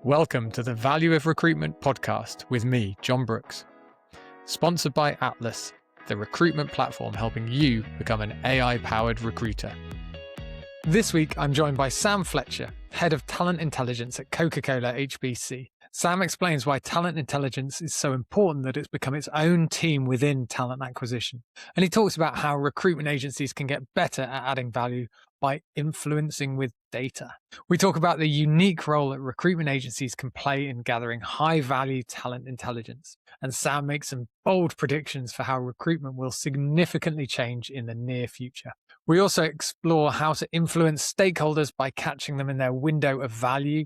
Welcome to the Value of Recruitment podcast with me, John Brooks. Sponsored by Atlas, the recruitment platform helping you become an AI-powered recruiter. This week, I'm joined by Sam Fletcher, Head of Talent Intelligence at Coca-Cola HBC. Sam explains why talent intelligence is so important that it's become its own team within talent acquisition. And he talks about how recruitment agencies can get better at adding value by influencing with data. We talk about the unique role that recruitment agencies can play in gathering high-value talent intelligence. And Sam makes some bold predictions for how recruitment will significantly change in the near future. We also explore how to influence stakeholders by catching them in their window of value,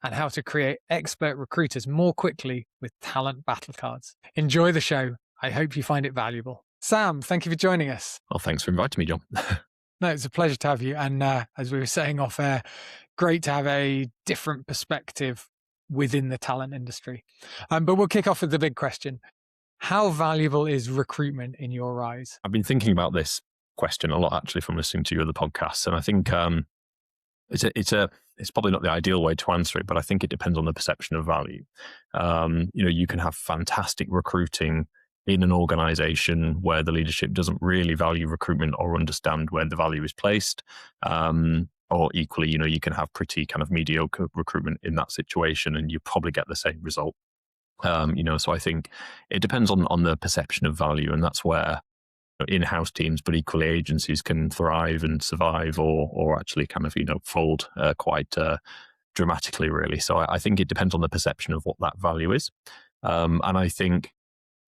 and how to create expert recruiters more quickly with talent battle cards. Enjoy the show. I hope you find it valuable. Sam, thank you for joining us. Well, thanks for inviting me, John. No, it's a pleasure to have you. And as we were saying off air, great to have a different perspective within the talent industry. But we'll kick off with the big question. How valuable is recruitment in your eyes? I've been thinking about this question a lot, actually, from listening to your other podcasts. And I think it's probably not the ideal way to answer it, but I think it depends on the perception of value. You can have fantastic recruiting in an organization where the leadership doesn't really value recruitment or understand where the value is placed. Or equally, you can have pretty kind of mediocre recruitment in that situation and you probably get the same result. So I think it depends on the perception of value, and that's where in-house teams, but equally agencies can thrive and survive or actually kind of, fold quite dramatically, really. So I think it depends on the perception of what that value is. And I think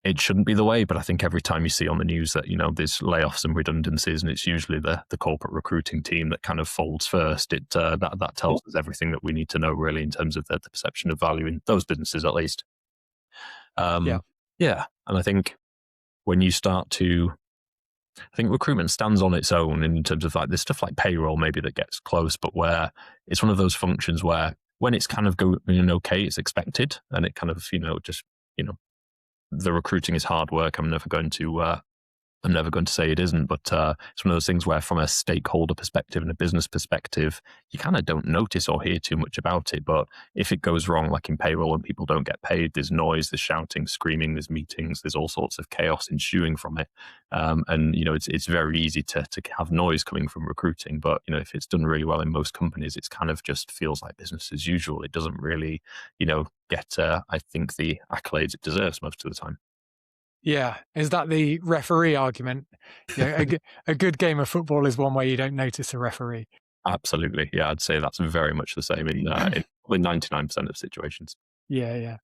it shouldn't be the way, but I think every time you see on the news that, there's layoffs and redundancies, and it's usually the corporate recruiting team that kind of folds first, that tells us everything that we need to know, really, in terms of the perception of value in those businesses, at least. And I think when you start to, I think recruitment stands on its own in terms of like there's stuff like payroll maybe that gets close, but where it's one of those functions where when it's kind of going okay, it's expected, and it kind of the recruiting is hard work. I'm never going to say it isn't, but it's one of those things where from a stakeholder perspective and a business perspective, you kind of don't notice or hear too much about it. But if it goes wrong, like in payroll and people don't get paid, there's noise, there's shouting, screaming, there's meetings, there's all sorts of chaos ensuing from it. It's very easy to have noise coming from recruiting. But, if it's done really well in most companies, it's kind of just feels like business as usual. It doesn't really, get, I think, the accolades it deserves most of the time. Yeah. Is that the referee argument? A good game of football is one where you don't notice a referee. Absolutely. Yeah, I'd say that's very much the same in probably 99% of situations. Yeah.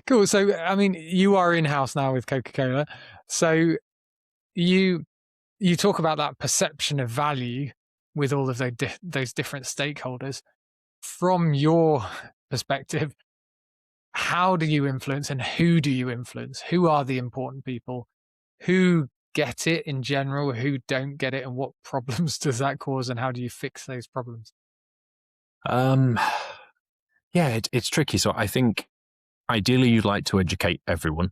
Cool. So, you are in-house now with Coca-Cola. So you talk about that perception of value with all of those different stakeholders. From your perspective, how do you influence and who do you influence? Who are the important people? Who get it in general? Who don't get it? And what problems does that cause? And how do you fix those problems? It's tricky. So I think ideally you'd like to educate everyone,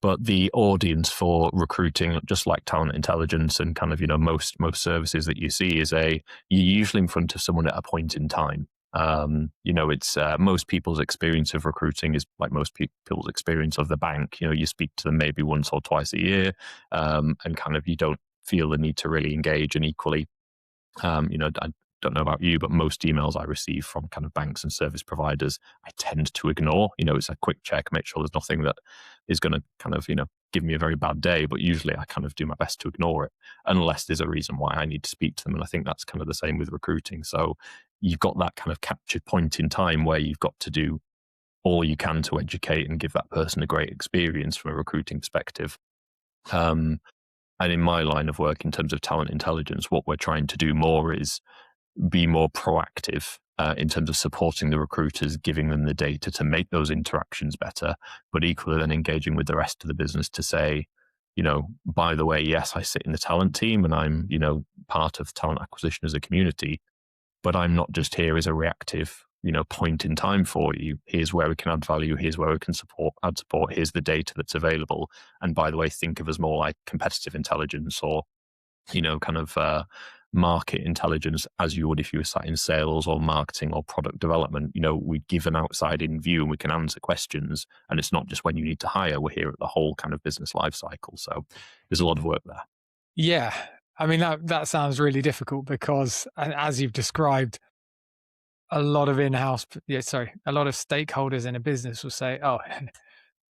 but the audience for recruiting, just like talent intelligence and kind of, most services that you see you're usually in front of someone at a point in time. It's most people's experience of recruiting is like most people's experience of the bank. You speak to them maybe once or twice a year, and kind of you don't feel the need to really engage. And equally, I don't know about you, but most emails I receive from kind of banks and service providers, I tend to ignore. It's a quick check, make sure there's nothing that is going to kind of, give me a very bad day. But usually I kind of do my best to ignore it unless there's a reason why I need to speak to them. And I think that's kind of the same with recruiting. So you've got that kind of captured point in time where you've got to do all you can to educate and give that person a great experience from a recruiting perspective. And in my line of work in terms of talent intelligence, what we're trying to do more is be more proactive in terms of supporting the recruiters, giving them the data to make those interactions better, but equally then engaging with the rest of the business to say, by the way, yes, I sit in the talent team and I'm, part of talent acquisition as a community, but I'm not just here as a reactive, point in time for you. Here's where we can add value. Here's where we can add support. Here's the data that's available. And by the way, think of us more like competitive intelligence or, kind of market intelligence as you would if you were sat in sales or marketing or product development. We give an outside in view and we can answer questions. And it's not just when you need to hire, we're here at the whole kind of business life cycle. So there's a lot of work there. Yeah. I mean, that sounds really difficult because, as you've described, a lot of stakeholders in a business will say, oh,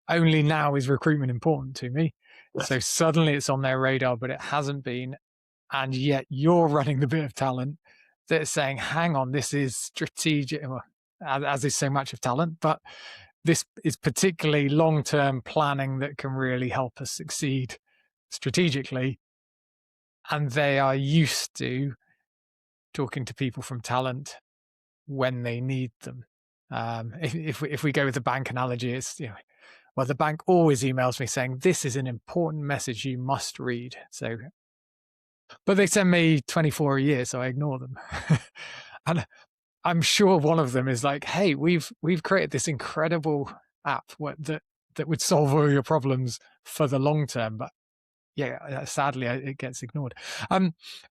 only now is recruitment important to me. Yes. So suddenly it's on their radar, but it hasn't been. And yet you're running the bit of talent that's saying, hang on, this is strategic, well, as is so much of talent, but this is particularly long-term planning that can really help us succeed strategically. And they are used to talking to people from talent when they need them. If we go with the bank analogy, it's, well, the bank always emails me saying, this is an important message you must read. So, but they send me 24 a year, so I ignore them. And I'm sure one of them is like, hey, we've created this incredible app that would solve all your problems for the long term. But yeah, sadly, it gets ignored.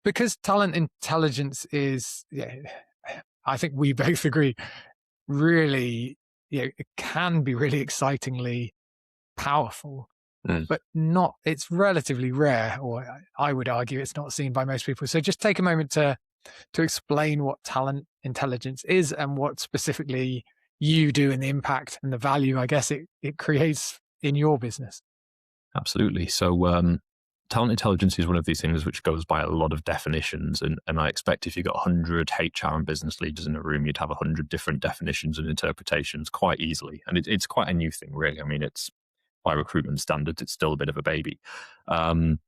Because talent intelligence is, I think we both agree, really, it can be really excitingly powerful, but it's relatively rare, or I would argue it's not seen by most people. So just take a moment to explain what talent intelligence is and what specifically you do and the impact and the value, I guess, it creates in your business. Absolutely. So talent intelligence is one of these things which goes by a lot of definitions. And I expect if you got 100 HR and business leaders in a room, you'd have 100 different definitions and interpretations quite easily. And it's quite a new thing, really. I mean, it's by recruitment standards, it's still a bit of a baby. In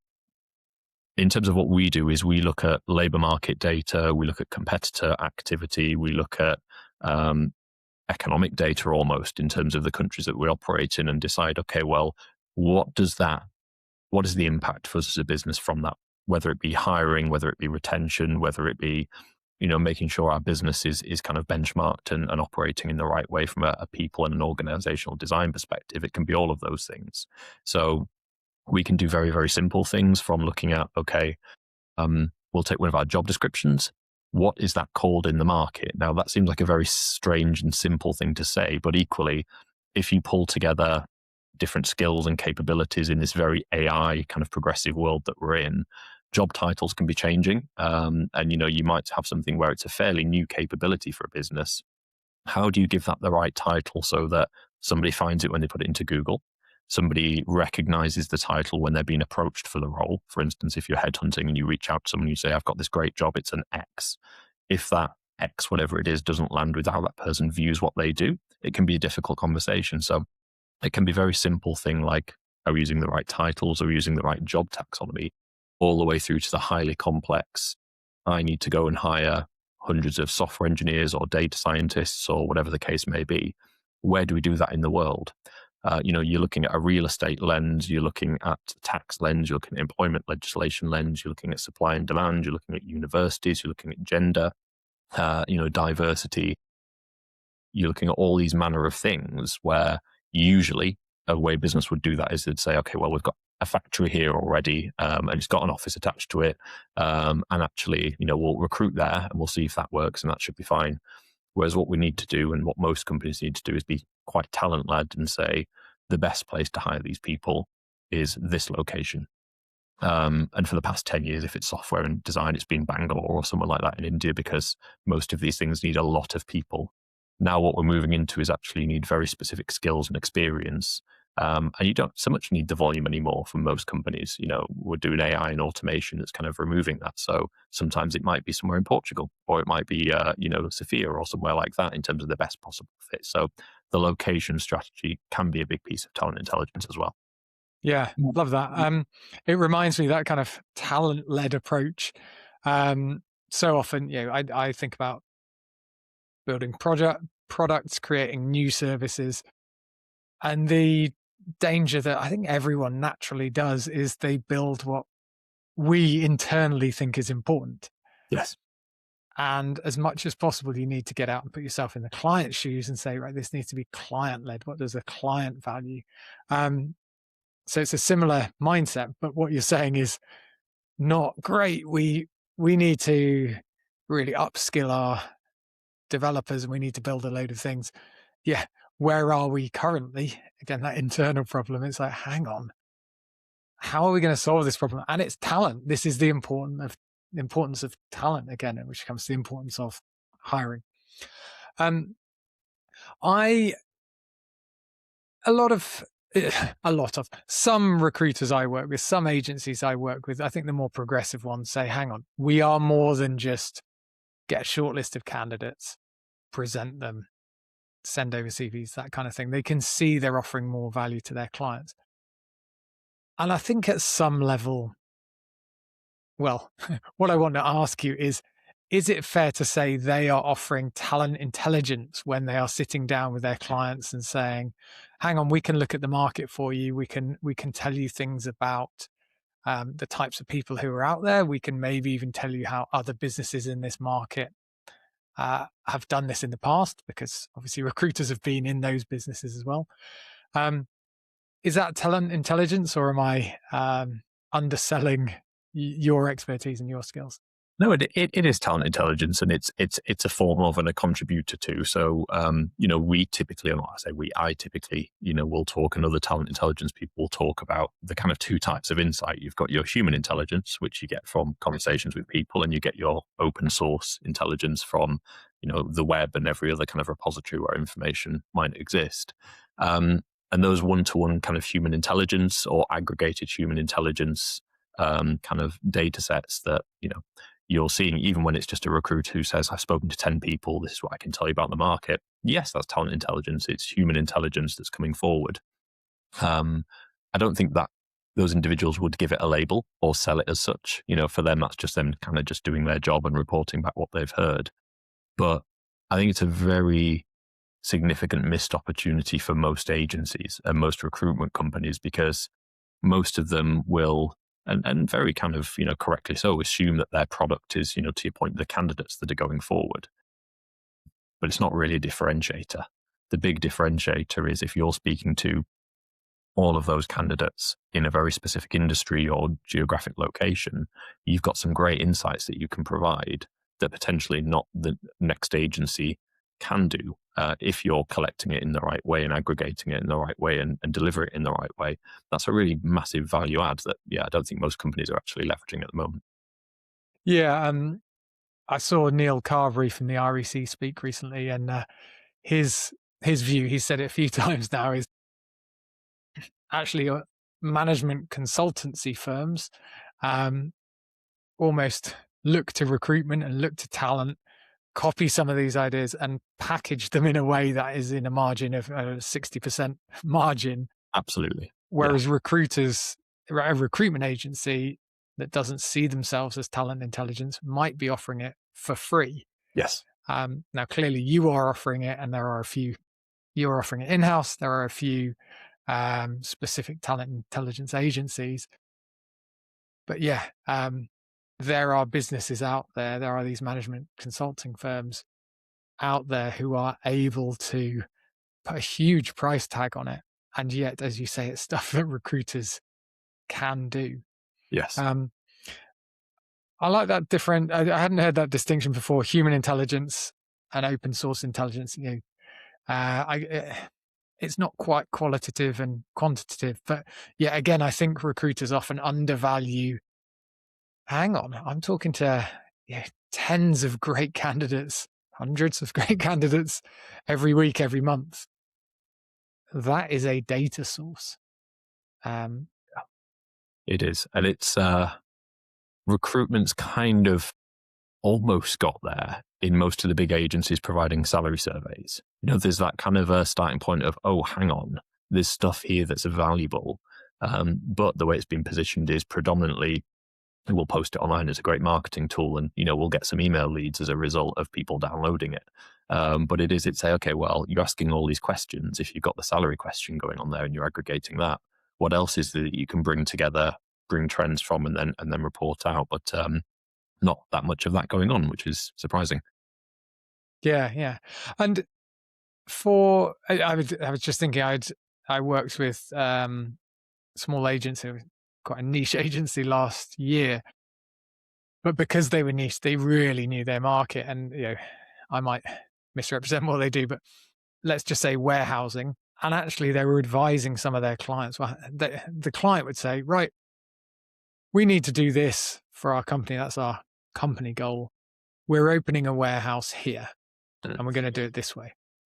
terms of what we do is we look at labor market data, we look at competitor activity, we look at economic data almost in terms of the countries that we operate in and decide, okay, well, what is the impact for us as a business from that, whether it be hiring, whether it be retention, whether it be, making sure our business is kind of benchmarked and operating in the right way from a people and an organizational design perspective. It can be all of those things. So we can do very, very simple things from looking at, okay, we'll take one of our job descriptions. What is that called in the market? Now, that seems like a very strange and simple thing to say, but equally, if you pull together different skills and capabilities in this very AI kind of progressive world that we're in, job titles can be changing. And, you might have something where it's a fairly new capability for a business. How do you give that the right title so that somebody finds it when they put it into Google? Somebody recognizes the title when they're being approached for the role. For instance, if you're headhunting and you reach out to someone, you say, I've got this great job, it's an X. If that X, whatever it is, doesn't land with how that person views what they do, it can be a difficult conversation. So it can be a very simple thing like, are we using the right titles? Are we using the right job taxonomy? All the way through to the highly complex, I need to go and hire hundreds of software engineers or data scientists or whatever the case may be. Where do we do that in the world? You're looking at a real estate lens, you're looking at tax lens, you're looking at employment legislation lens, you're looking at supply and demand, you're looking at universities, you're looking at gender, diversity. You're looking at all these manner of things where usually a way business would do that is they'd say, okay, well, we've got a factory here already and it's got an office attached to it. And actually, we'll recruit there and we'll see if that works and that should be fine. Whereas what we need to do and what most companies need to do is be quite talent-led and say the best place to hire these people is this location. And for the past 10 years, if it's software and design, it's been Bangalore or somewhere like that in India because most of these things need a lot of people. Now what we're moving into is actually you need very specific skills and experience. And you don't so much need the volume anymore from most companies. We're doing AI and automation that's kind of removing that. So sometimes it might be somewhere in Portugal, or it might be, Sofia or somewhere like that in terms of the best possible fit. So the location strategy can be a big piece of talent intelligence as well. Yeah, love that. It reminds me that kind of talent-led approach. So often, I think about building products, creating new services, and the danger that I think everyone naturally does is they build what we internally think is important. Yes. And as much as possible, you need to get out and put yourself in the client's shoes and say, right, this needs to be client-led. What does the client value? So it's a similar mindset, but what you're saying is not great. we need to really upskill our developers and we need to build a load of things. Yeah. Where are we currently? Again, that internal problem. It's like, hang on, how are we going to solve this problem? And it's talent. This is the importance of talent again, which comes to the importance of hiring. Some recruiters I work with, some agencies I work with, I think the more progressive ones say, hang on, we are more than just get a short list of candidates, present them, send over CVs, that kind of thing. They can see they're offering more value to their clients. And I think at some level, well, what I want to ask you is it fair to say they are offering talent intelligence when they are sitting down with their clients and saying, hang on, we can look at the market for you. We can tell you things about the types of people who are out there. We can maybe even tell you how other businesses in this market have done this in the past, because obviously recruiters have been in those businesses as well. Is that talent intelligence, or am I underselling your expertise and your skills? No, it is talent intelligence, and it's a form of and a contributor to. So, we typically, and I typically, will talk, and other talent intelligence people will talk about the kind of two types of insight. You've got your human intelligence, which you get from conversations with people, and you get your open source intelligence from, the web and every other kind of repository where information might exist. And those one-to-one kind of human intelligence or aggregated human intelligence kind of data sets that, you're seeing, even when it's just a recruiter who says, I've spoken to 10 people, this is what I can tell you about the market. Yes, that's talent intelligence. It's human intelligence that's coming forward. I don't think that those individuals would give it a label or sell it as such. For them, that's just them kind of just doing their job and reporting back what they've heard. But I think it's a very significant missed opportunity for most agencies and most recruitment companies, because most of them will, and very kind of, correctly so, assume that their product is, to your point, the candidates that are going forward. But it's not really a differentiator. The big differentiator is if you're speaking to all of those candidates in a very specific industry or geographic location, you've got some great insights that you can provide that potentially not the next agency can do if you're collecting it in the right way and aggregating it in the right way and deliver it in the right way. That's a really massive value add that, I don't think most companies are actually leveraging at the moment. Yeah, I saw Neil Carberry from the REC speak recently, and his view, he said it a few times now, is actually management consultancy firms almost look to recruitment and look to talent, copy some of these ideas and package them in a way that is in a margin of 60% margin. Absolutely. Whereas recruiters, a recruitment agency that doesn't see themselves as talent intelligence might be offering it for free. Yes. Now, clearly you are offering it, and there are a few, you're offering it in-house. There are a few specific talent intelligence agencies. But there are businesses out there. There are these management consulting firms out there who are able to put a huge price tag on it. And yet, as you say, it's stuff that recruiters can do. Yes. I like that different. I hadn't heard that distinction before. Human intelligence and open source intelligence. It's not quite qualitative and quantitative, but again, I think recruiters often undervalue. Hang on, I'm talking to tens of great candidates, hundreds of great candidates every week, every month. That is a data source. It is. And it's recruitment's kind of almost got there in most of the big agencies providing salary surveys. There's that kind of a starting point of, oh, hang on, there's stuff here that's valuable. But the way it's been positioned is predominantly we'll post it online as a great marketing tool, and we'll get some email leads as a result of people downloading it. But it's say, okay, well, you're asking all these questions. If you've got the salary question going on there and you're aggregating that, what else is that you can bring together, bring trends from, and then report out? But not that much of that going on, which is surprising. Yeah. And I was just thinking, I worked with small agency, quite a niche agency last year. But because they were niche, they really knew their market. And, I might misrepresent what they do, but let's just say warehousing. And actually they were advising some of their clients. Well, the client would say, right, we need to do this for our company. That's our company goal. We're opening a warehouse here and we're going to do it this way.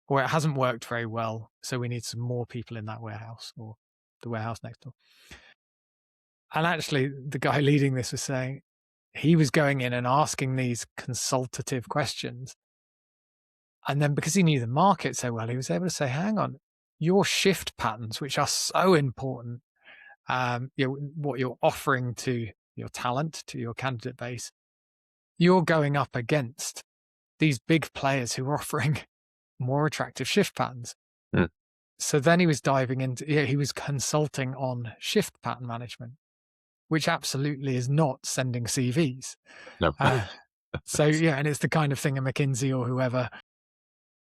Or it hasn't worked very well, so we need some more people in that warehouse or the warehouse next door. And actually the guy leading this was saying he was going in and asking these consultative questions. And then because he knew the market so well, he was able to say, hang on, your shift patterns, which are so important, what you're offering to your talent, to your candidate base, you're going up against these big players who are offering more attractive shift patterns. Mm. So then he was diving into, he was consulting on shift pattern management, which absolutely is not sending CVs. No. So and it's the kind of thing a McKinsey or whoever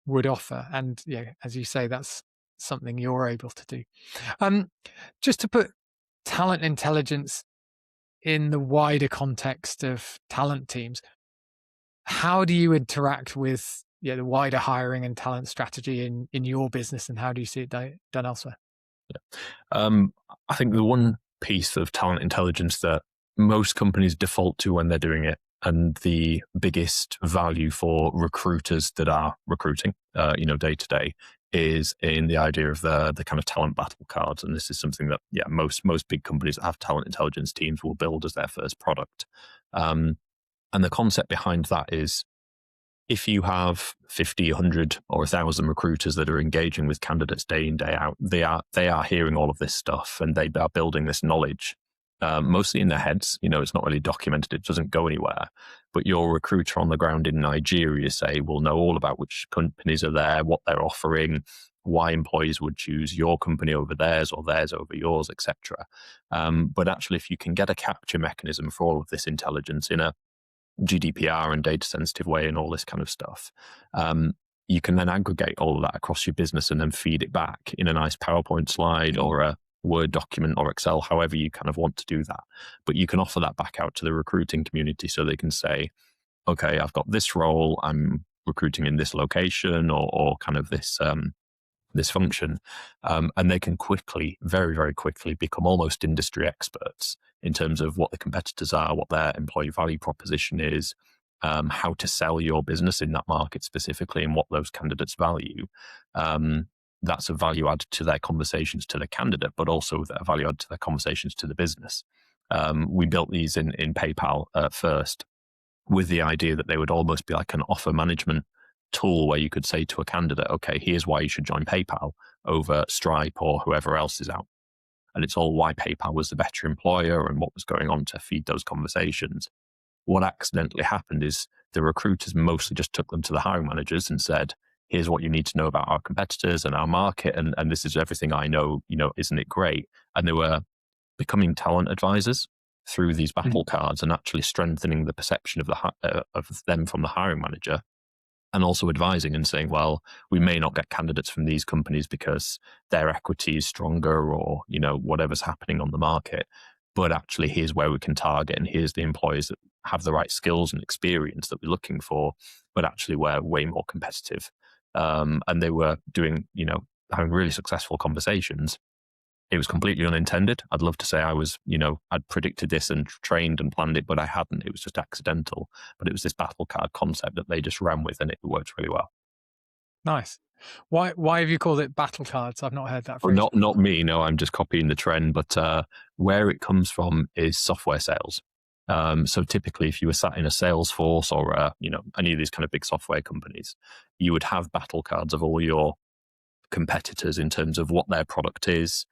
would offer. And as you say, that's something you're able to do. Just to put talent intelligence in the wider context of talent teams, how do you interact with the wider hiring and talent strategy in your business, and how do you see it done elsewhere? I think the one piece of talent intelligence that most companies default to when they're doing it, and the biggest value for recruiters that are recruiting, day to day, is in the idea of the kind of talent battle cards. And this is something that, most big companies that have talent intelligence teams will build as their first product. And the concept behind that is, if you have 50, 100 or 1,000 recruiters that are engaging with candidates day in, day out, they are hearing all of this stuff, and they are building this knowledge, mostly in their heads. It's not really documented. It doesn't go anywhere. But your recruiter on the ground in Nigeria, say, will know all about which companies are there, what they're offering, why employees would choose your company over theirs or theirs over yours, etc. But actually, if you can get a capture mechanism for all of this intelligence in a GDPR and data sensitive way and all this kind of stuff, you can then aggregate all of that across your business and then feed it back in a nice PowerPoint slide or a Word document or Excel, however you kind of want to do that. But you can offer that back out to the recruiting community so they can say, okay, I've got this role, I'm recruiting in this location or kind of this function. And they can quickly, very, very quickly become almost industry experts in terms of what the competitors are, what their employee value proposition is, how to sell your business in that market specifically, and what those candidates value. That's a value add to their conversations to the candidate, but also a value add to their conversations to the business. We built these in PayPal first with the idea that they would almost be like an offer management tool where you could say to a candidate, okay, here's why you should join PayPal over Stripe or whoever else is out. And it's all why PayPal was the better employer and what was going on to feed those conversations. What accidentally happened is the recruiters mostly just took them to the hiring managers and said, here's what you need to know about our competitors and our market. And this is everything I know, isn't it great? And they were becoming talent advisors through these battle cards and actually strengthening the perception of them from the hiring manager, and also advising and saying, well, we may not get candidates from these companies because their equity is stronger or, whatever's happening on the market. But actually, here's where we can target, and here's the employees that have the right skills and experience that we're looking for, but actually we're way more competitive. And they were doing, having really successful conversations. It was completely unintended. I'd love to say I was, I'd predicted this and trained and planned it, but I hadn't. It was just accidental. But it was this battle card concept that they just ran with, and it worked really well. Nice. Why have you called it battle cards? I've not heard that phrase. Not me. No, I'm just copying the trend. But where it comes from is software sales. So typically, if you were sat in a Salesforce or any of these kind of big software companies, you would have battle cards of all your competitors in terms of what their product is,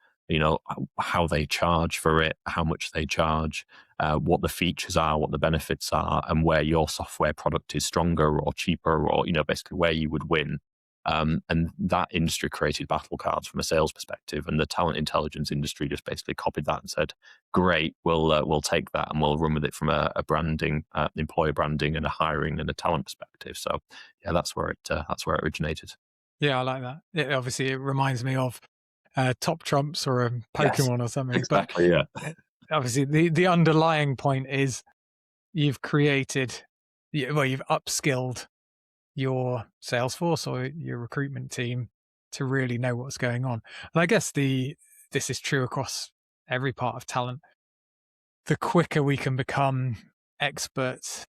how they charge for it, how much they charge, what the features are, what the benefits are, and where your software product is stronger or cheaper, or basically where you would win. And that industry created battle cards from a sales perspective, and the talent intelligence industry just basically copied that and said, "Great, we'll take that and we'll run with it from a branding, employer branding, and a hiring and a talent perspective." So, that's where it originated. Yeah, I like that. Obviously, it reminds me of Top Trumps or Pokemon or something. Exactly. But obviously, the underlying point is you've created, well, you've upskilled your sales force or your recruitment team to really know what's going on. And I guess this is true across every part of talent. The quicker we can become experts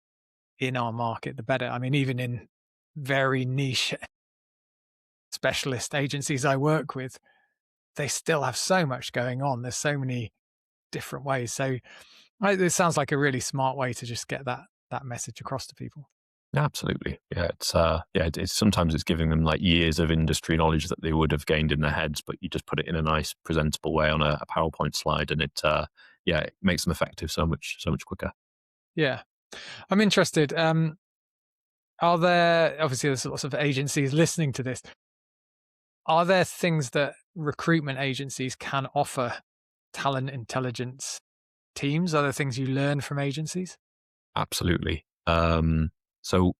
in our market, the better. I mean, even in very niche specialist agencies I work with, they still have so much going on. There's so many different ways. So it sounds like a really smart way to just get that message across to people. Yeah, absolutely. Yeah, it's sometimes it's giving them like years of industry knowledge that they would have gained in their heads, but you just put it in a nice, presentable way on a PowerPoint slide, and it makes them effective so much quicker. Yeah, I'm interested. Are there, obviously there's lots of agencies listening to this. Are there things that recruitment agencies can offer talent intelligence teams? Are there things you learn from agencies? Absolutely. So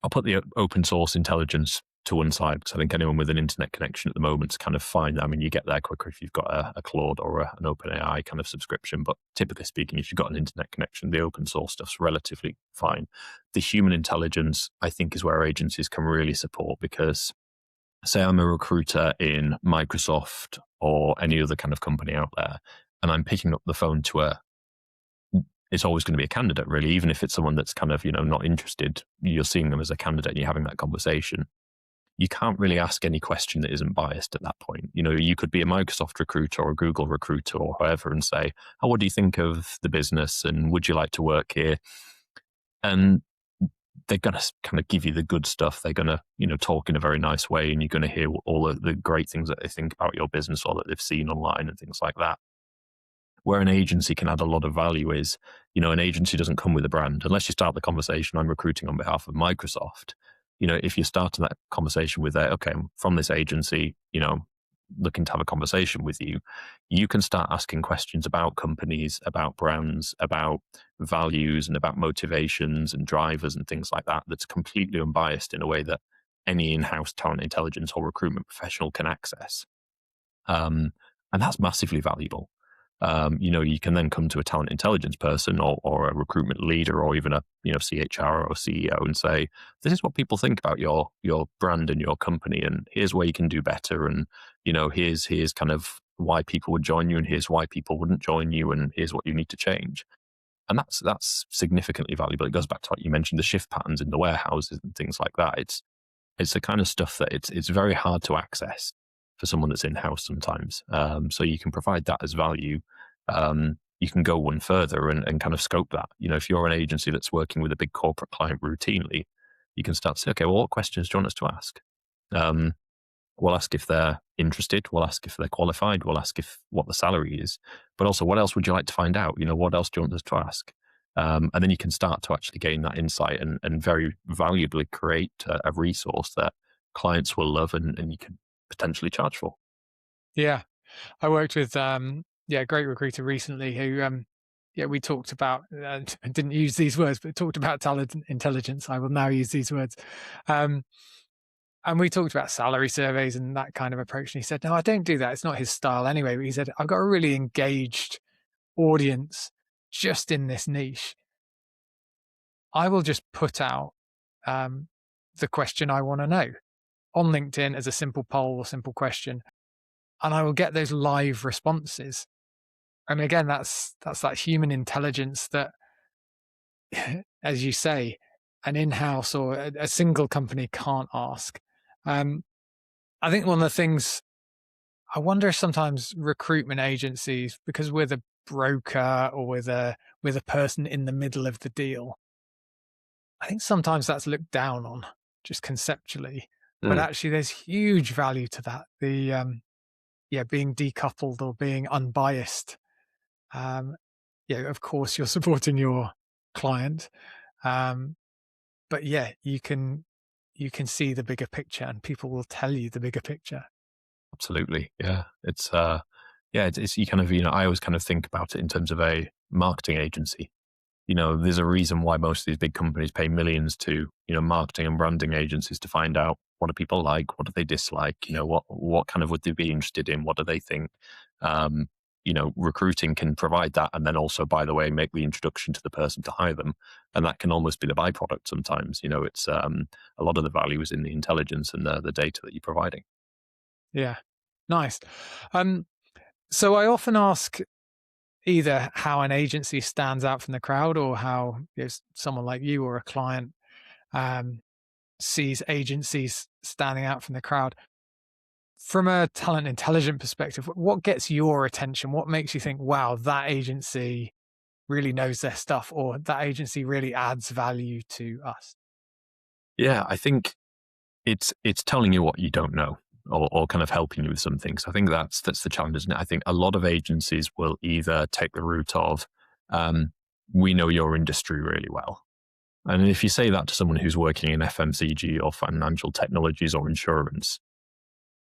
I'll put the open source intelligence to one side, because I think anyone with an internet connection at the moment is kind of fine. I mean, you get there quicker if you've got a Claude or an OpenAI kind of subscription. But typically speaking, if you've got an internet connection, the open source stuff's relatively fine. The human intelligence, I think, is where agencies can really support, because say I'm a recruiter in Microsoft or any other kind of company out there, and I'm picking up the phone to it's always going to be a candidate, really. Even if it's someone that's kind of, not interested, you're seeing them as a candidate and you're having that conversation. You can't really ask any question that isn't biased at that point. You could be a Microsoft recruiter or a Google recruiter or whoever and say, oh, what do you think of the business? And would you like to work here? And they're going to kind of give you the good stuff. They're going to, talk in a very nice way, and you're going to hear all of the great things that they think about your business or that they've seen online and things like that. Where an agency can add a lot of value is, an agency doesn't come with a brand. Unless you start the conversation, I'm recruiting on behalf of Microsoft. If you're starting that conversation with okay, I'm from this agency, looking to have a conversation with you, you can start asking questions about companies, about brands, about values, and about motivations and drivers and things like that, that's completely unbiased in a way that any in-house talent intelligence or recruitment professional can access. And that's massively valuable. You can then come to a talent intelligence person or a recruitment leader or even a CHR or CEO and say, this is what people think about your brand and your company, and here's where you can do better, and here's kind of why people would join you, and here's why people wouldn't join you, and here's what you need to change. And that's significantly valuable. It goes back to what you mentioned, the shift patterns in the warehouses and things like that. It's the kind of stuff that it's very hard to access for someone that's in-house sometimes. So you can provide that as value. You can go one further and kind of scope that. If you're an agency that's working with a big corporate client routinely, you can start to say, okay, well, what questions do you want us to ask? We'll ask if they're interested. We'll ask if they're qualified. We'll ask what the salary is. But also, what else would you like to find out? What else do you want us to ask? And then you can start to actually gain that insight and very valuably create a resource that clients will love and you can potentially charge for. Yeah. I worked with a great recruiter recently who we talked about, I didn't use these words, but talked about talent intelligence. I will now use these words. And we talked about salary surveys and that kind of approach. And he said, no, I don't do that. It's not his style anyway. But he said, I've got a really engaged audience just in this niche. I will just put out the question I want to know on LinkedIn as a simple poll or simple question, and I will get those live responses. And again, that's that human intelligence that, as you say, an in-house or a single company can't ask. I think one of the things, I wonder if sometimes recruitment agencies, because we're the broker or we're the person in the middle of the deal, I think sometimes that's looked down on just conceptually. But actually there's huge value to that. The being decoupled or being unbiased. Of course you're supporting your client. But you can see the bigger picture, and people will tell you the bigger picture. Absolutely. Yeah. It's you kind of, I always kind of think about it in terms of a marketing agency. There's a reason why most of these big companies pay millions to, marketing and branding agencies to find out what do people like, what do they dislike, what kind of would they be interested in, what do they think. recruiting can provide that, and then also, by the way, make the introduction to the person to hire them, and that can almost be the byproduct sometimes. It's a lot of the value is in the intelligence and the data that you're providing. Yeah, nice. So I often ask either how an agency stands out from the crowd, or how someone like you or a client sees agencies standing out from the crowd. From a talent intelligence perspective, what gets your attention? What makes you think, wow, that agency really knows their stuff, or that agency really adds value to us? Yeah, I think it's telling you what you don't know, or kind of helping you with some things. I think that's the challenge, isn't it? I think a lot of agencies will either take the route of, we know your industry really well. And if you say that to someone who's working in FMCG or financial technologies or insurance,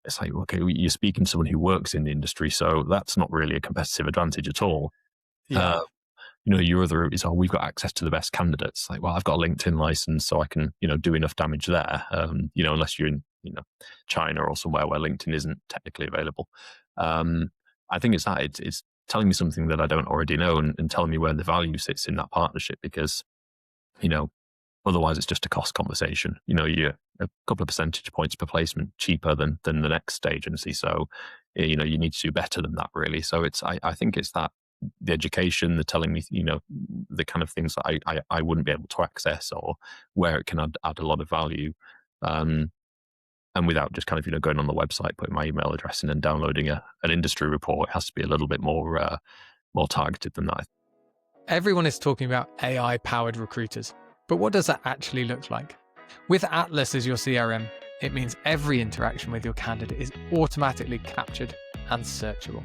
it's like, okay, you're speaking to someone who works in the industry, so that's not really a competitive advantage at all. Yeah. Your other route is, we've got access to the best candidates. Like, well, I've got a LinkedIn license, so I can, do enough damage there. Unless you're in, China or somewhere where LinkedIn isn't technically available. I think it's that. It's telling me something that I don't already know, and telling me where the value sits in that partnership, because, otherwise it's just a cost conversation. You're a couple of percentage points per placement cheaper than the next agency. So, you need to do better than that, really. So I think it's that, the education, the telling me, the kind of things that I wouldn't be able to access, or where it can add a lot of value. And without just kind of, going on the website, putting my email address in and downloading an industry report, it has to be a little bit more targeted than that. Everyone is talking about AI-powered recruiters, but what does that actually look like? With Atlas as your CRM, it means every interaction with your candidate is automatically captured and searchable.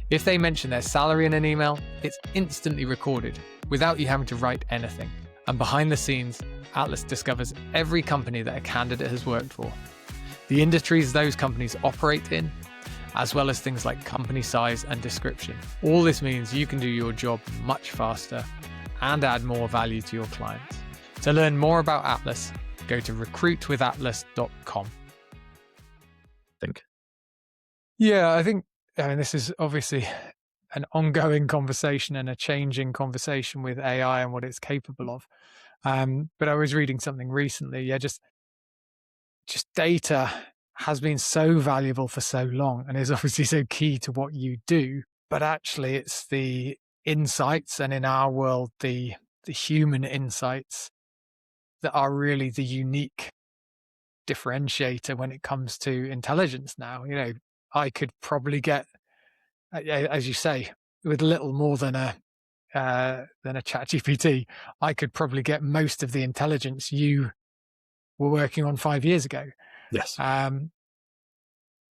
If they mention their salary in an email, it's instantly recorded without you having to write anything. And behind the scenes, Atlas discovers every company that a candidate has worked for, the industries those companies operate in, as well as things like company size and description. All this means you can do your job much faster and add more value to your clients. To learn more about Atlas, go to recruitwithatlas.com. Yeah, I think this is obviously an ongoing conversation and a changing conversation with AI and what it's capable of. But I was reading something recently. Just data has been so valuable for so long and is obviously so key to what you do. But actually, it's the insights, and in our world, the human insights, that are really the unique differentiator when it comes to intelligence now. I could probably get, as you say, with little more than a ChatGPT, I could probably get most of the intelligence you were working on 5 years ago. Yes.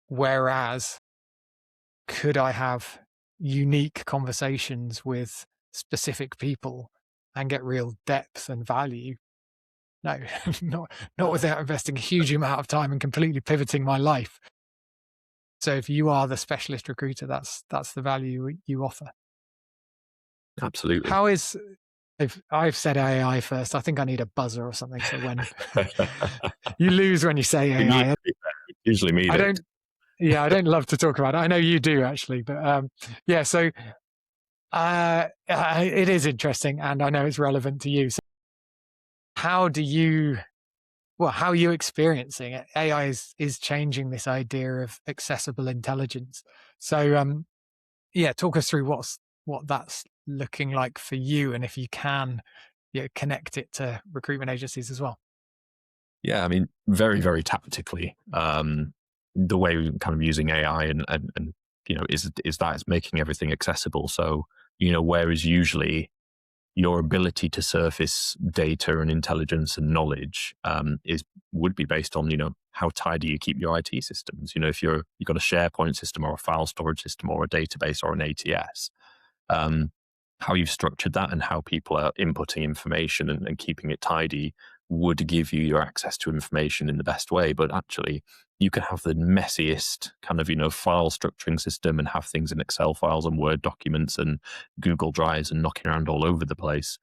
Whereas, could I have unique conversations with specific people and get real depth and value? No, not without investing a huge amount of time and completely pivoting my life. So if you are the specialist recruiter, that's the value you offer. Absolutely. How is, if I've said AI first, I think I need a buzzer or something. So when you lose when you say AI, usually me. I don't love to talk about it. I know you do actually, but so it is interesting, and I know it's relevant to you. So how are you experiencing it? AI is changing this idea of accessible intelligence. So, talk us through what that's looking like for you, and if you can, connect it to recruitment agencies as well. Yeah, I mean, very, very tactically, the way we're kind of using AI and is that it's making everything accessible. So, whereas usually your ability to surface data and intelligence and knowledge would be based on, how tidy you keep your IT systems. If you've got a SharePoint system or a file storage system or a database or an ATS, how you've structured that and how people are inputting information and keeping it tidy would give you your access to information in the best way. But actually, you can have the messiest kind of, file structuring system and have things in Excel files and Word documents and Google Drives and knocking around all over the place.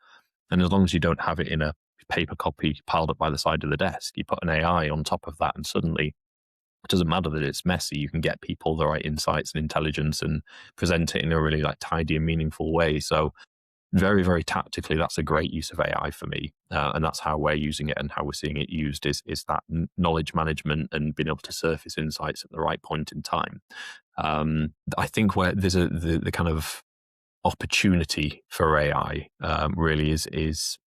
And as long as you don't have it in a paper copy piled up by the side of the desk, you put an AI on top of that, and suddenly It doesn't matter that it's messy. You can get people the right insights and intelligence and present it in a really like tidy and meaningful way. So very, very tactically, that's a great use of AI for me. And that's how we're using it and how we're seeing it used is that knowledge management and being able to surface insights at the right point in time. I think where there's the kind of opportunity for AI really is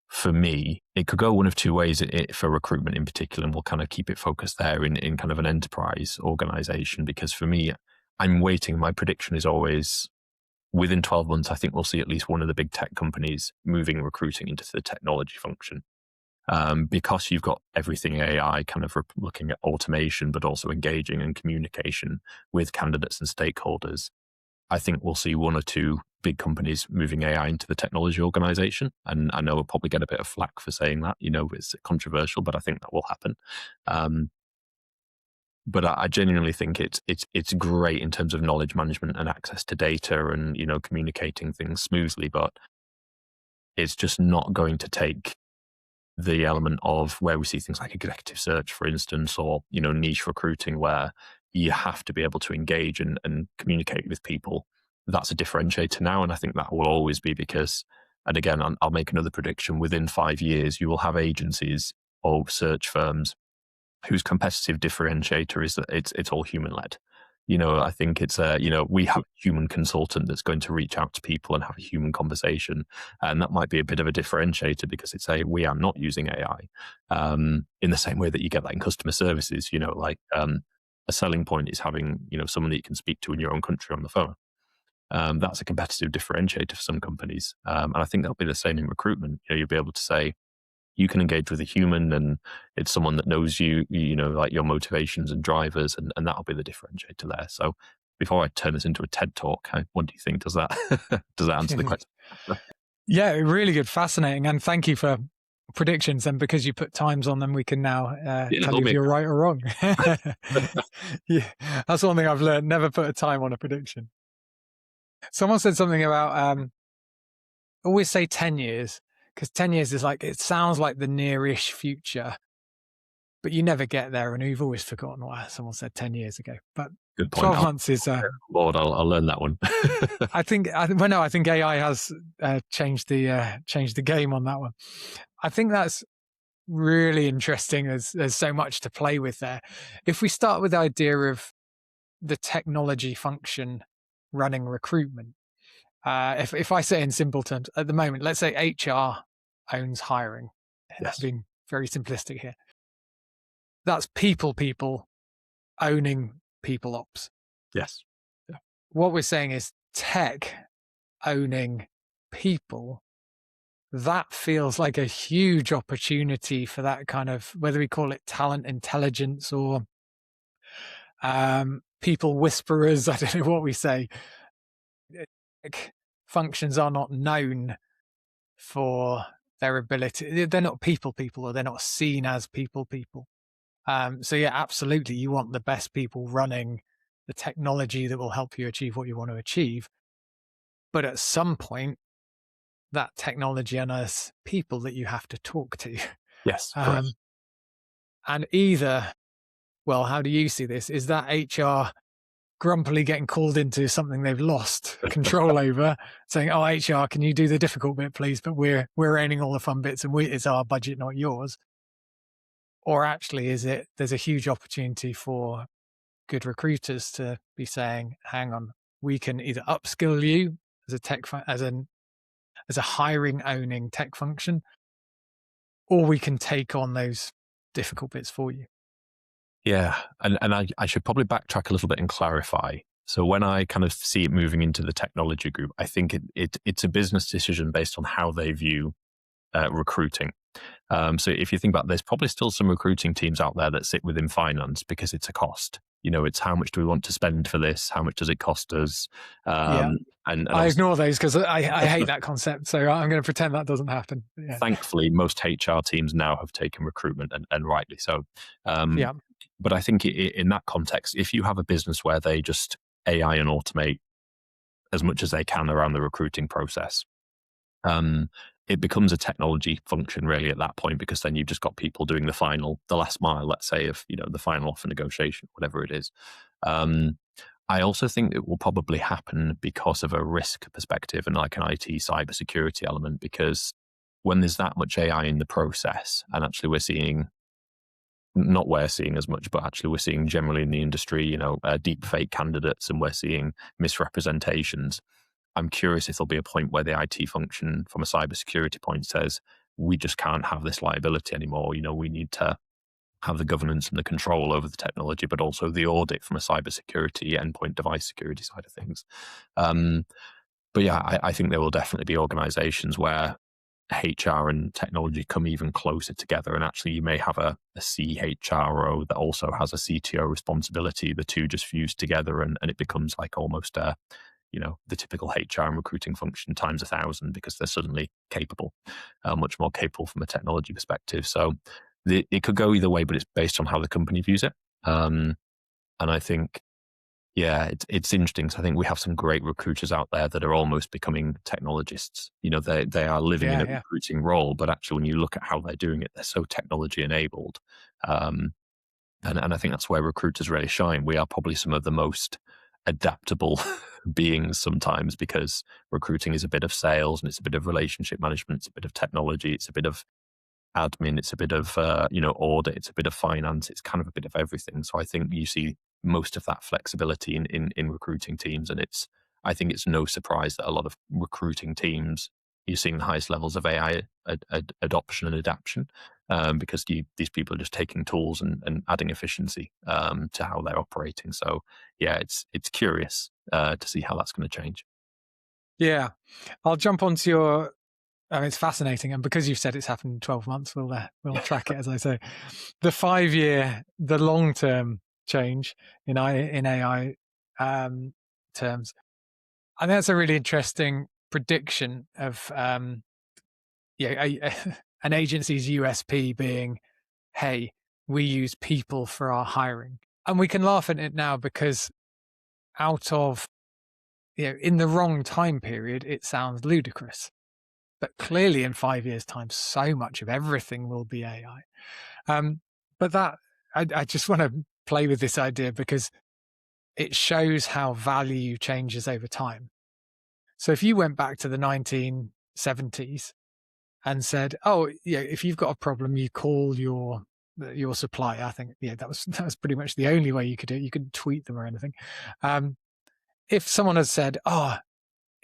for me, it could go one of two ways for recruitment in particular, and we'll kind of keep it focused there in kind of an enterprise organization, because for me, I'm waiting. My prediction is always within 12 months, I think we'll see at least one of the big tech companies moving recruiting into the technology function. Because you've got everything AI kind of looking at automation, but also engaging and communication with candidates and stakeholders. I think we'll see one or two big companies moving AI into the technology organization. And I know we'll probably get a bit of flack for saying that, it's controversial, but I think that will happen. But I genuinely think it's great in terms of knowledge management and access to data and, communicating things smoothly, but it's just not going to take the element of where we see things like executive search, for instance, or, niche recruiting, where you have to be able to engage and communicate with people. That's a differentiator now. And I think that will always be because, and again, I'll make another prediction, within 5 years, you will have agencies or search firms whose competitive differentiator is that it's all human led. I think it's we have a human consultant that's going to reach out to people and have a human conversation. And that might be a bit of a differentiator because it's we are not using AI in the same way that you get that in customer services, a selling point is having, someone that you can speak to in your own country on the phone. That's a competitive differentiator for some companies. And I think that'll be the same in recruitment. You'll be able to say, you can engage with a human and it's someone that knows you, like your motivations and drivers, and that'll be the differentiator there. So before I turn this into a TED talk, what do you think? Does that answer the question? Yeah, really good, fascinating. And thank you for predictions. And because you put times on them, we can now tell you if you're right or wrong. Yeah, that's one thing I've learned, never put a time on a prediction. Someone said something about, always say 10 years. Because 10 years is it sounds like the nearish future, but you never get there. And we've always forgotten what someone said 10 years ago. But good point. 12 months is. Lord, I'll learn that one. I think AI has changed the game on that one. I think that's really interesting. There's so much to play with there. If we start with the idea of the technology function running recruitment, if I say in simple terms, at the moment, let's say HR owns hiring. Yes. Being very simplistic here. That's people owning people ops. Yes. Yeah. What we're saying is tech owning people. That feels like a huge opportunity for that kind of, whether we call it talent intelligence or people whisperers, I don't know what we say. Functions are not known for their ability. They're not people, or they're not seen as people. So yeah, absolutely. You want the best people running the technology that will help you achieve what you want to achieve. But at some point, that technology unearths people that you have to talk to. Yes. And either, well, how do you see this? Is that HR grumpily getting called into something they've lost control over, saying, "Oh, HR, can you do the difficult bit, please? But we're owning all the fun bits, and it's our budget, not yours." Or actually, there's a huge opportunity for good recruiters to be saying, "Hang on, we can either upskill you as a tech as a hiring owning tech function, or we can take on those difficult bits for you." Yeah. And I should probably backtrack a little bit and clarify. So when I kind of see it moving into the technology group, I think it's a business decision based on how they view recruiting. So if you think about, there's probably still some recruiting teams out there that sit within finance because it's a cost. It's how much do we want to spend for this? How much does it cost us? And I ignore those because I hate that concept. So I'm going to pretend that doesn't happen. Yeah. Thankfully, most HR teams now have taken recruitment and rightly so. But I think in that context, if you have a business where they just AI and automate as much as they can around the recruiting process, it becomes a technology function really at that point, because then you've just got people doing the last mile, let's say, of, the final offer negotiation, whatever it is. I also think it will probably happen because of a risk perspective and like an IT cybersecurity element, because when there's that much AI in the process, and actually we're seeing as much, but actually we're seeing generally in the industry, deep fake candidates, and we're seeing misrepresentations. I'm curious if there'll be a point where the IT function from a cybersecurity point says, we just can't have this liability anymore. We need to have the governance and the control over the technology, but also the audit from a cybersecurity endpoint device security side of things. But yeah, I think there will definitely be organizations where HR and technology come even closer together, and actually you may have a CHRO that also has a CTO responsibility. The two just fuse together, and it becomes like almost the typical HR and recruiting function times 1,000, because they're suddenly capable, much more capable from a technology perspective. So it could go either way, but it's based on how the company views it. And I think, yeah, it's interesting. So I think we have some great recruiters out there that are almost becoming technologists. They are living in a recruiting role, but actually when you look at how they're doing it, they're so technology enabled. And I think that's where recruiters really shine. We are probably some of the most adaptable beings sometimes, because recruiting is a bit of sales, and it's a bit of relationship management, it's a bit of technology, it's a bit of admin, it's a bit of audit, it's a bit of finance, it's kind of a bit of everything. So I think you see most of that flexibility in recruiting teams, and I think it's no surprise that a lot of recruiting teams, you're seeing the highest levels of AI adoption and adaption, because these people are just taking tools and adding efficiency to how they're operating. So yeah, it's curious to see how that's going to change. Yeah, I'll jump onto your. It's fascinating, and because you've said it's happened in 12 months, we'll track it, as I say. The 5-year, the long-term change in AI terms. I think that's a really interesting prediction of an agency's USP being, hey, we use people for our hiring. And we can laugh at it now because out of, in the wrong time period, it sounds ludicrous. But clearly in 5 years' time, so much of everything will be AI. But that, I just want to play with this idea because it shows how value changes over time. So if you went back to the 1970s and said, oh, yeah, if you've got a problem, you call your supplier. I think, that was pretty much the only way you could do it. You couldn't tweet them or anything. If someone had said, oh,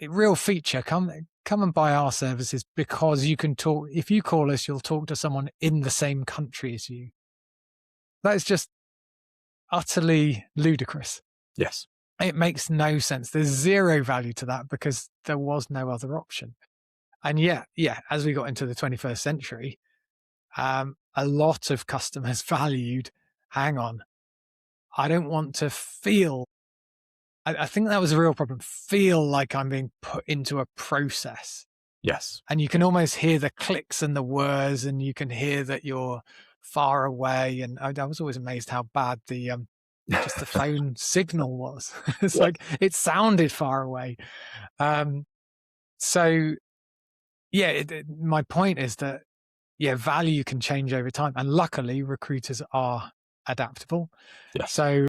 real feature, come and buy our services because you can talk. If you call us, you'll talk to someone in the same country as you. That is just utterly ludicrous. Yes. It makes no sense. There's zero value to that because there was no other option. And yet, as we got into the 21st century, a lot of customers valued, hang on, I don't want to feel, I think that was a real problem, feel like I'm being put into a process. Yes. And you can almost hear the clicks and the whirs, and you can hear that you're far away. And I was always amazed how bad just the phone signal was. It's like it sounded far away. So my point is that value can change over time, and luckily recruiters are adaptable. Yes. So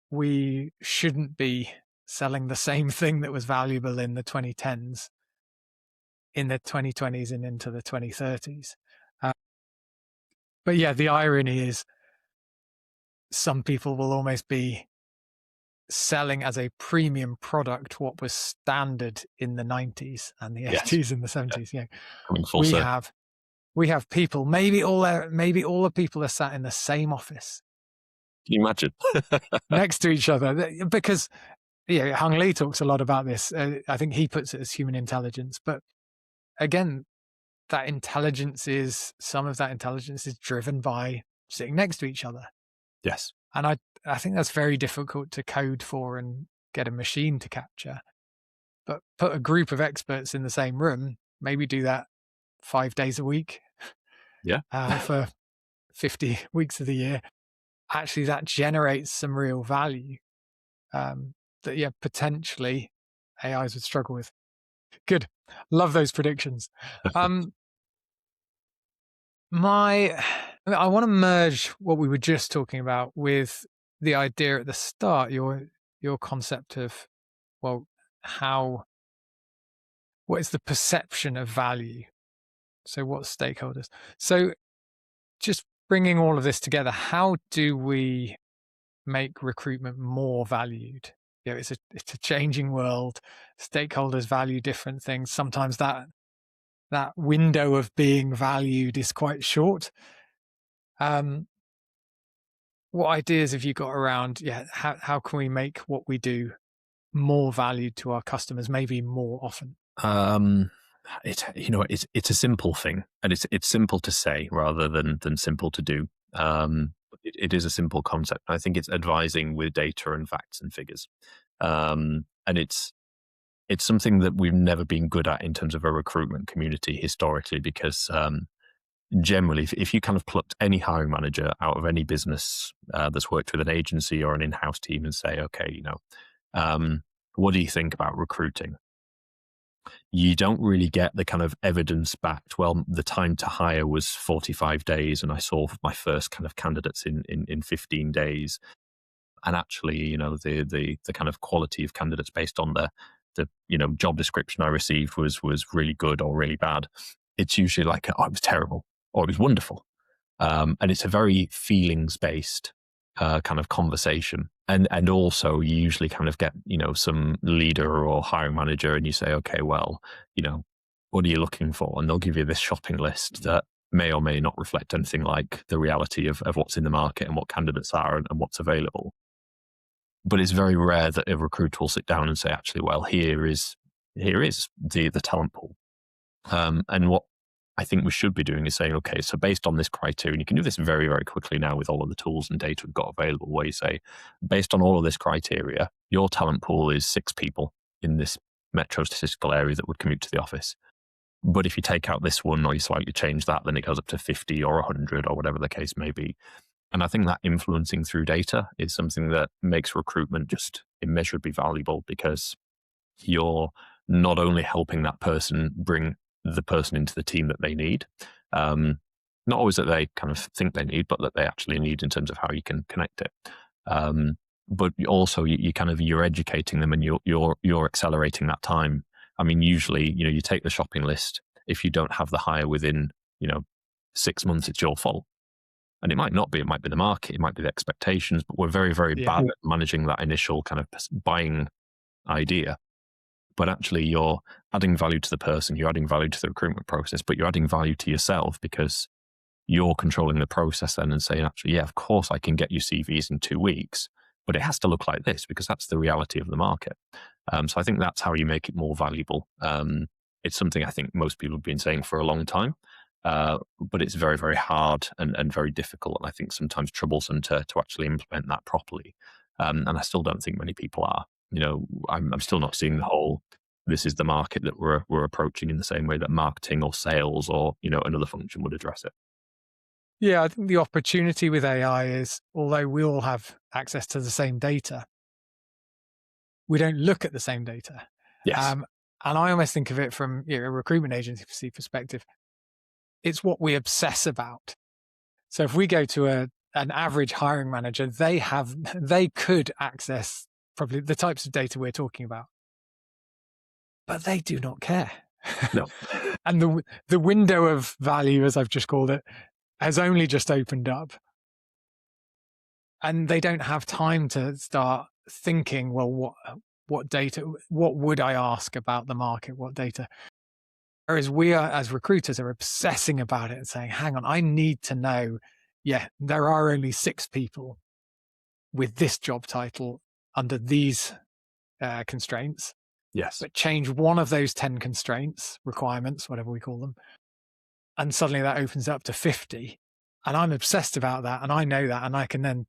we shouldn't be selling the same thing that was valuable in the 2010s in the 2020s and into the 2030s. But the irony is some people will almost be selling as a premium product what was standard in the 90s and the 80s and the 70s. Coming full circle. We have people, maybe all the people are sat in the same office. Can you imagine? Next to each other, because Hung Lee talks a lot about this. I think he puts it as human intelligence, but again, some of that intelligence is driven by sitting next to each other. Yes. And I think that's very difficult to code for and get a machine to capture. But put a group of experts in the same room, maybe do that 5 days a week. For 50 weeks of the year. Actually, that generates some real value that potentially AIs would struggle with. Good. Love those predictions. I want to merge what we were just talking about with the idea at the start, your concept of, well, what is the perception of value? So what stakeholders? So just bringing all of this together, how do we make recruitment more valued? It's a changing world. Stakeholders value different things. Sometimes that window of being valued is quite short. What ideas have you got around, how can we make what we do more valued to our customers, maybe more often? It's a simple thing, and it's simple to say rather than simple to do. It is a simple concept. I think it's advising with data and facts and figures, and it's something that we've never been good at in terms of a recruitment community historically, because generally, if you kind of plucked any hiring manager out of any business that's worked with an agency or an in-house team and say, okay, what do you think about recruiting? You don't really get the kind of evidence-backed, well, the time to hire was 45 days and I saw my first kind of candidates in 15 days. And actually, the kind of quality of candidates based on the job description I received was really good or really bad. It's usually like, oh, it was terrible or it was wonderful. And it's a very feelings-based kind of conversation. And also you usually kind of get, some leader or hiring manager and you say, okay, well, what are you looking for? And they'll give you this shopping list that may or may not reflect anything like the reality of what's in the market and what candidates are and what's available. But it's very rare that a recruiter will sit down and say, actually, well, here is the talent pool. And what I think we should be doing is saying, okay, so based on this criteria, and you can do this very, very quickly now with all of the tools and data we've got available, where you say, based on all of this criteria, your talent pool is 6 people in this metro statistical area that would commute to the office. But if you take out this one or you slightly change that, then it goes up to 50 or 100 or whatever the case may be. And I think that influencing through data is something that makes recruitment just immeasurably valuable, because you're not only helping that person bring the person into the team that they need, not always that they kind of think they need, but that they actually need in terms of how you can connect it. But also you're educating them and you're accelerating that time. I mean, usually, you take the shopping list. If you don't have the hire within, 6 months, it's your fault. And it might not be, it might be the market, it might be the expectations, but we're very, very bad at managing that initial kind of buying idea. But actually you're adding value to the person, you're adding value to the recruitment process, but you're adding value to yourself because you're controlling the process then and saying, actually, yeah, of course I can get you CVs in 2 weeks, but it has to look like this because that's the reality of the market. So I think that's how you make it more valuable. It's something I think most people have been saying for a long time, but it's very, very hard and very difficult. And I think sometimes troublesome to actually implement that properly. And I still don't think many people are. I'm still not seeing the whole, this is the market that we're approaching in the same way that marketing or sales or, another function would address it. Yeah, I think the opportunity with AI is, although we all have access to the same data, we don't look at the same data. Yes. And I almost think of it from a recruitment agency perspective. It's what we obsess about. So if we go to an average hiring manager, they could access probably the types of data we're talking about, but they do not care. No. And the window of value, as I've just called it, has only just opened up. And they don't have time to start thinking, well, what data, what would I ask about the market? What data? Whereas we are, as recruiters, are obsessing about it and saying, hang on, I need to know, there are only 6 people with this job title under these constraints. Yes. But change one of those 10 constraints, requirements, whatever we call them, and suddenly that opens up to 50. And I'm obsessed about that. And I know that. And I can then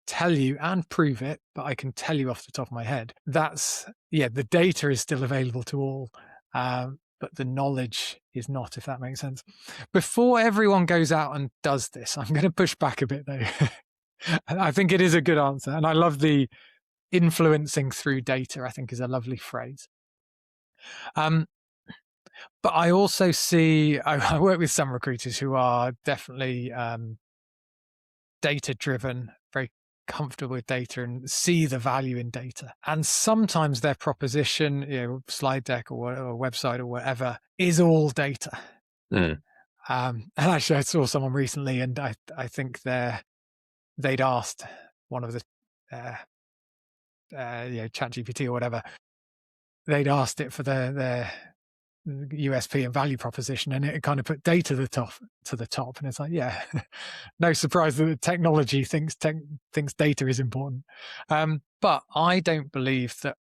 tell you and prove it, but I can tell you off the top of my head. That's, the data is still available to all, but the knowledge is not, if that makes sense. Before everyone goes out and does this, I'm going to push back a bit though. I think it is a good answer. And I love the influencing through data, I think is a lovely phrase. But I also see, I work with some recruiters who are definitely data driven, very comfortable with data and see the value in data. And sometimes their proposition, slide deck or website or whatever, is all data. Mm. And actually, I saw someone recently, and I think they'd asked one of the ChatGPT or whatever, they'd asked it for their USP and value proposition, and it kind of put data to the top. And it's like, yeah, no surprise that the technology thinks data is important. But I don't believe that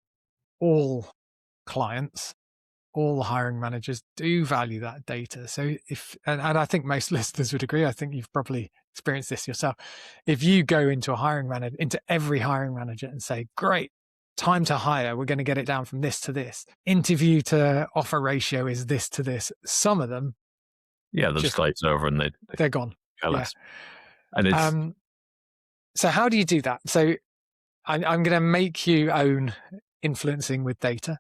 all clients, all hiring managers do value that data. So and I think most listeners would agree, I think you've probably experienced this yourself. If you go into every hiring manager and say, great, time to hire, we're going to get it down from this to this. Interview to offer ratio is this to this. Some of them, they'll just glaze over and they're gone. Yeah. And it's so how do you do that? So I'm going to make you own influencing with data.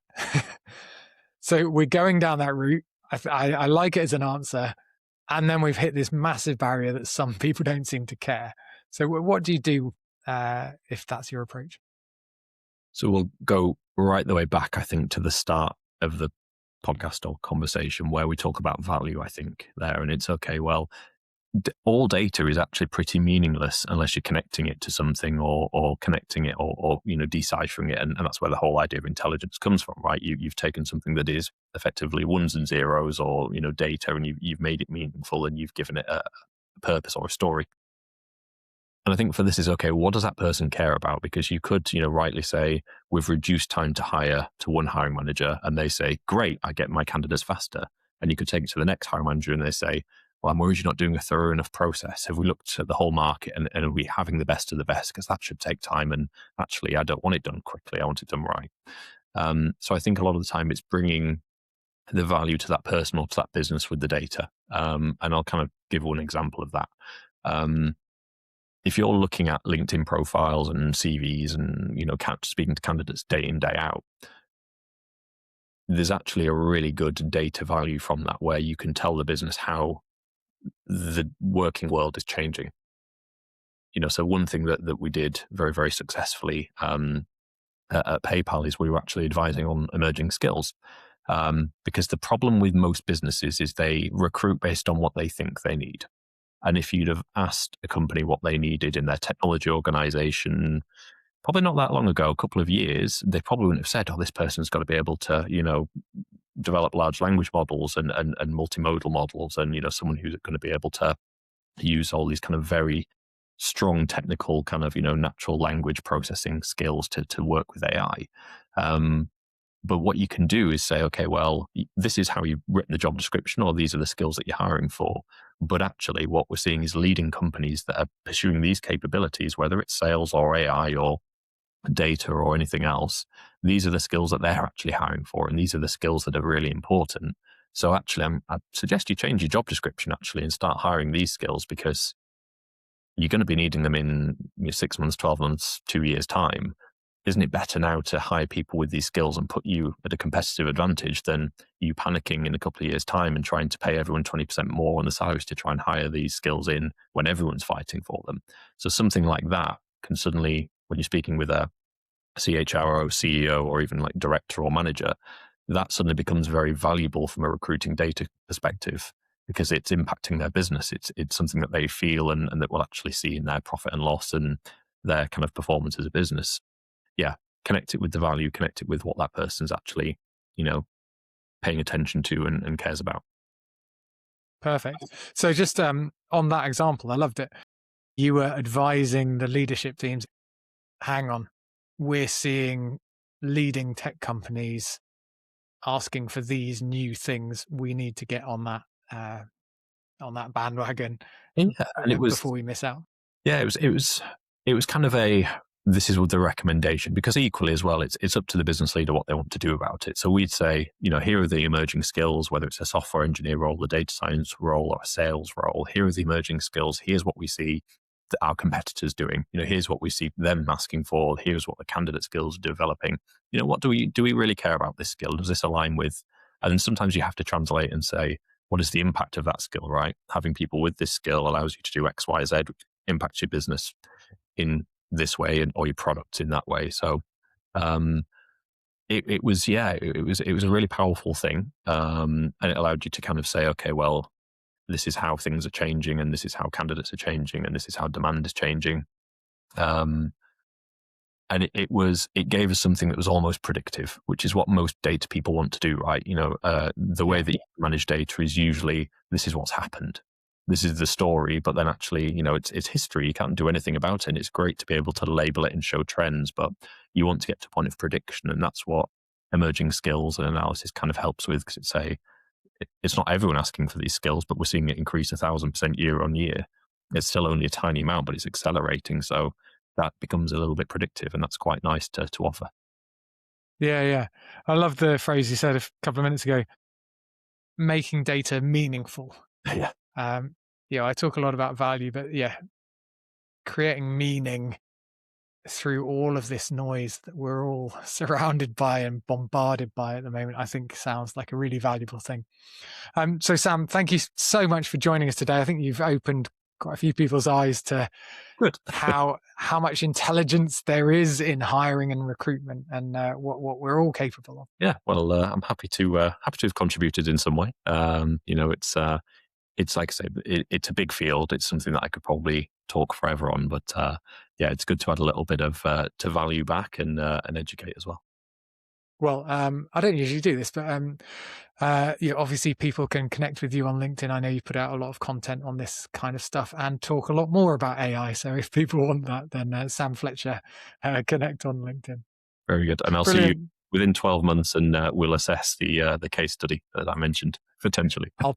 So we're going down that route. I like it as an answer. And then we've hit this massive barrier that some people don't seem to care. So what do you do if that's your approach? So we'll go right the way back, I think, to the start of the podcast or conversation where we talk about value, I think, there. And it's okay, well, all data is actually pretty meaningless unless you're connecting it to something or connecting it or deciphering it. And that's where the whole idea of intelligence comes from, right? You've taken something that is effectively ones and zeros or, data, and you've made it meaningful and you've given it a purpose or a story. And I think for this is, okay, what does that person care about? Because you could, rightly say, we've reduced time to hire to one hiring manager, and they say, great, I get my candidates faster. And you could take it to the next hiring manager and they say, well, I'm worried you're not doing a thorough enough process. Have we looked at the whole market and are we having the best of the best? Because that should take time. And actually, I don't want it done quickly. I want it done right. So I think a lot of the time it's bringing the value to that person or to that business with the data. And I'll kind of give one example of that. If you're looking at LinkedIn profiles and CVs and, speaking to candidates day in, day out, there's actually a really good data value from that where you can tell the business how the working world is changing. So one thing that we did very, very successfully at PayPal is we were actually advising on emerging skills. Because the problem with most businesses is they recruit based on what they think they need. And if you'd have asked a company what they needed in their technology organization, probably not that long ago, a couple of years, they probably wouldn't have said, this person's got to be able to, develop large language models and multimodal models and, someone who's going to be able to use all these kind of very strong technical kind of, natural language processing skills to work with AI. But what you can do is say, okay, well, this is how you've written the job description, or these are the skills that you're hiring for. But actually, what we're seeing is leading companies that are pursuing these capabilities, whether it's sales or AI or data or anything else. These are the skills that they're actually hiring for, and these are the skills that are really important. So actually, I'd suggest you change your job description actually and start hiring these skills, because you're going to be needing them in 6 months, 12 months, 2 years' time. Isn't it better now to hire people with these skills and put you at a competitive advantage than you panicking in a couple of years' time and trying to pay everyone 20% more on the salaries to try and hire these skills in when everyone's fighting for them? So something like that can suddenly, when you're speaking with a CHRO, CEO, or even like director or manager, that suddenly becomes very valuable from a recruiting data perspective, because it's impacting their business. It's something that they feel and that will actually see in their profit and loss and their kind of performance as a business. Yeah, connect it with the value, connect it with what that person's actually, paying attention to and cares about. Perfect. So just on that example, I loved it. You were advising the leadership teams, hang on, we're seeing leading tech companies asking for these new things. We need to get on that bandwagon And it was, before we miss out. Yeah, it was kind of this is the recommendation, because equally as well, it's up to the business leader what they want to do about it. So we'd say, here are the emerging skills, whether it's a software engineer role, a data science role, or a sales role. Here are the emerging skills. Here's what we see that our competitors doing. Here's what we see them asking for. Here's what the candidate skills are developing. What do we really care about this skill? Does this align with And then sometimes you have to translate and say, what is the impact of that skill, right? Having people with this skill allows you to do X, Y, Z, which impacts your business in this way or your product in that way. So it was a really powerful thing. And it allowed you to kind of say, okay, well, this is how things are changing, and this is how candidates are changing, and this is how demand is changing. And it gave us something that was almost predictive, which is what most data people want to do, right? The way that you manage data is usually, this is what's happened. This is the story, but then actually, it's history. You can't do anything about it. And it's great to be able to label it and show trends, but you want to get to a point of prediction. And that's what emerging skills and analysis kind of helps with, because it's not everyone asking for these skills, but we're seeing it increase 1,000% year on year. It's still only a tiny amount, but it's accelerating. So that becomes a little bit predictive, and that's quite nice to offer. Yeah. I love the phrase you said a couple of minutes ago, making data meaningful. Yeah. I talk a lot about value, but creating meaning through all of this noise that we're all surrounded by and bombarded by at the moment, I think sounds like a really valuable thing. So Sam, thank you so much for joining us today. I think you've opened quite a few people's eyes to how much intelligence there is in hiring and recruitment, and what we're all capable of. Yeah, well, I'm happy to have contributed in some way. It's like I say, it's a big field. It's something that I could probably talk forever on, but it's good to add a little bit of to value back and educate as well. Well, I don't usually do this, but obviously people can connect with you on LinkedIn. I know you put out a lot of content on this kind of stuff and talk a lot more about AI. So if people want that, then Sam Fletcher, connect on LinkedIn. Very good. And I'll see you within 12 months, and we'll assess the case study that I mentioned potentially. I'll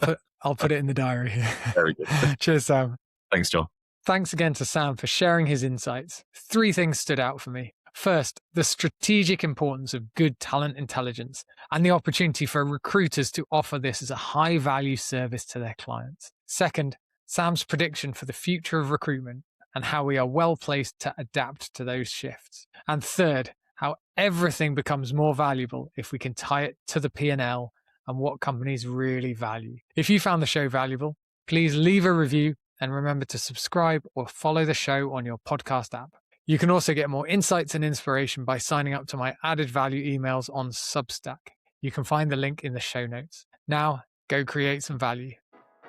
put it in the diary. Very good. Cheers, Sam. Thanks, John. Thanks again to Sam for sharing his insights. 3 things stood out for me. First, the strategic importance of good talent intelligence and the opportunity for recruiters to offer this as a high-value service to their clients. Second, Sam's prediction for the future of recruitment and how we are well placed to adapt to those shifts. And third, how everything becomes more valuable if we can tie it to the P&L and what companies really value. If you found the show valuable, please leave a review and remember to subscribe or follow the show on your podcast app. You can also get more insights and inspiration by signing up to my added value emails on Substack. You can find the link in the show notes. Now, go create some value.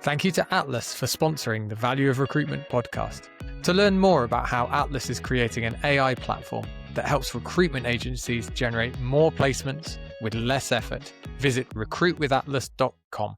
Thank you to Atlas for sponsoring the Value of Recruitment podcast. To learn more about how Atlas is creating an AI platform that helps recruitment agencies generate more placements with less effort, visit recruitwithatlas.com.